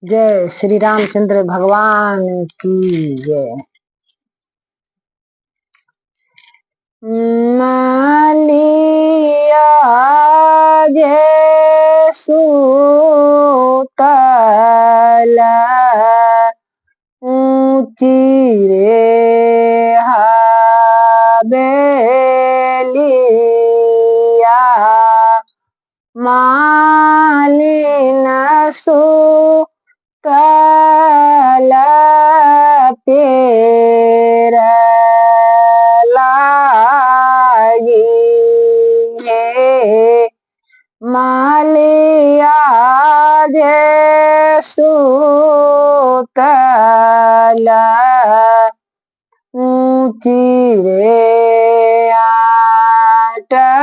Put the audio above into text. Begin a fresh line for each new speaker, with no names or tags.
जय श्री रामचंद्र भगवान की जय। मालिया जय सुतला ऊंची रे हवेलिया मालिन सुतला पेर लागी हे मालिया जे सुतला ऊंची रे आटरिया